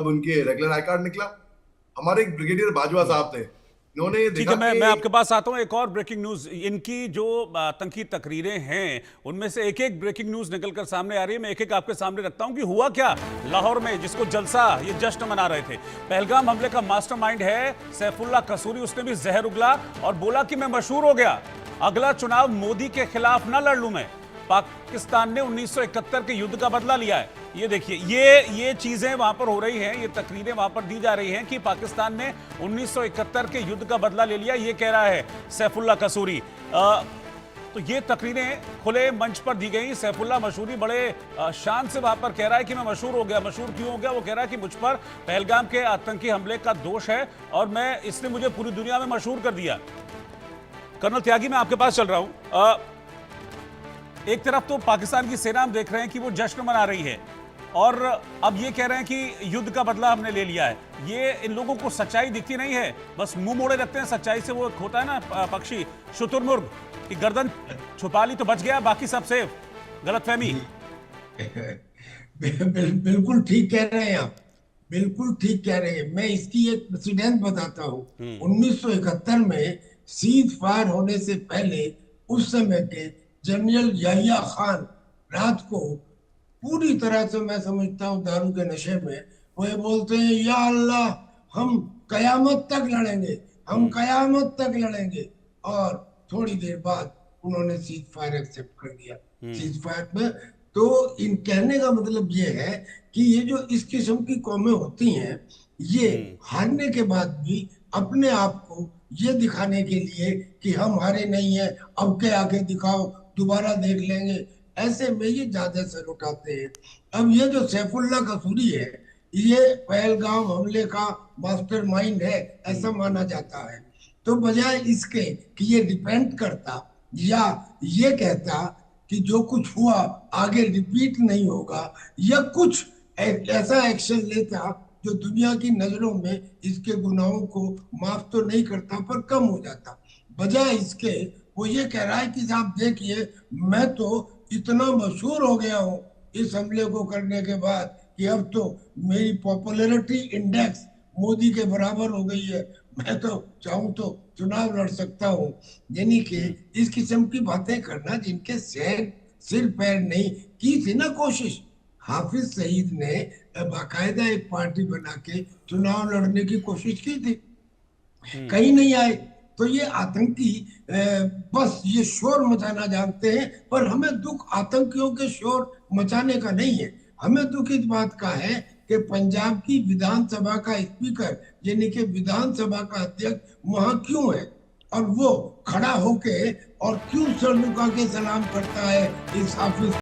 अब उनके regular I card निकला। हमारे एक ब्रिगेडियर बाजवा साहब थे, इन्होंने ठीक देखा है, मैं कि मैं आपके पास आता हूं। एक और ब्रेकिंग न्यूज, इनकी जो आतंकी तकरीरें हैं उनमें से एक एक ब्रेकिंग न्यूज निकलकर सामने आ रही है। मैं एक एक आपके सामने रखता हूं कि हुआ क्या लाहौर में, जिसको जलसा ये जश्न मना रहे थे। पहलगाम हमले का मास्टरमाइंड है सैफुल्लाह कसूरी। उसने भी जहर उगला और बोला कि मैं मशहूर हो गया, अगला चुनाव मोदी के खिलाफ ना लड़ लूं मैं। पाकिस्तान ने 1971 के युद्ध का बदला लिया है। ये देखिए, ये चीजें वहां पर हो रही हैं, ये तकरीरें वहां पर दी जा रही हैं कि पाकिस्तान ने 1971 के युद्ध का बदला ले लिया, ये कह रहा है सैफुल्लाह कसूरी। तो ये तकरीरें खुले मंच पर दी गई। सैफुल्लाह मशहूरी बड़े शान से वहां पर कह रहा है कि मैं मशहूर हो गया। मशहूर क्यों हो गया? वो कह रहा है कि मुझ पर पहलगाम के आतंकी हमले का दोष है और इसने मुझे पूरी दुनिया में मशहूर कर दिया। कर्नल त्यागी, मैं आपके पास चल रहा हूं। एक तरफ तो पाकिस्तान की सेना हम देख रहे हैं कि वो जश्न मना रही है और अब ये कह रहे हैं कि युद्ध का बदला हमने ले लिया है। ये इन लोगों को सच्चाई दिखती नहीं है, बस मुंह मोड़े रखते हैं सच्चाई से। वो होता है ना पक्षी शुतुरमुर्ग की गर्दन छुपा ली तो बच गया, बाकी सब सेफ। गलतफहमी। बिल्कुल ठीक कह रहे हैं आप, बिल्कुल ठीक कह रहे हैं। मैं इसकी एक प्रेसिडेंट बताता हूँ। 1971 में सीज फायर होने से पहले उस समय के जनरल याहिया खान रात को पूरी तरह से, मैं समझता हूँ दारू के नशे में, वो ये बोलते हैं, या अल्लाह हम कयामत तक लड़ेंगे, हम कयामत तक लड़ेंगे। और थोड़ी देर बाद उन्होंने सीज फायर एक्सेप्ट कर दिया। सीज फायर में तो इन कहने का मतलब ये है कि ये जो इस किस्म की कौमें होती हैं, ये हारने के बाद भी अपने आप को ये दिखाने के लिए कि हम हारे नहीं है, अब के आगे दिखाओ, दोबारा देख लेंगे, ऐसे में ये ज्यादा सर उठाते हैं। अब ये जो सैफुल्लाह कसूरी है, ये पहलगाम हमले का मास्टरमाइंड है ऐसा माना जाता है। तो बजाय इसके कि ये डिपेंड करता या ये कहता कि जो कुछ हुआ आगे रिपीट नहीं होगा, या कुछ ऐसा एक्शन लेता जो दुनिया की नजरों में इसके गुनाहों को माफ तो नहीं करता पर कम हो जाता, बजाय इसके वो ये कह रहा है कि साहब देखिए, मैं तो इतना मशहूर हो गया हूँ इस हमले को करने के बाद कि अब तो मेरी पॉपुलैरिटी इंडेक्स मोदी के बराबर हो गई है, मैं तो चाहूं तो चुनाव लड़ सकता हूँ। यानी कि इस किस्म की बातें करना जिनके सिर पैर नहीं की थी ना कोशिश। हाफिज सईद ने बाकायदा एक पार्टी बना के चुनाव लड़ने की कोशिश की थी, कहीं नहीं आए। तो ये आतंकी बस ये शोर मचाना जानते हैं, पर हमें दुख आतंकियों के शोर मचाने का नहीं है। हमें दुख इस बात का है कि पंजाब की विधानसभा का स्पीकर यानी कि विधानसभा का अध्यक्ष वहां क्यों है, और वो खड़ा होके और क्यों सर झुका के सलाम करता है इस हाफिज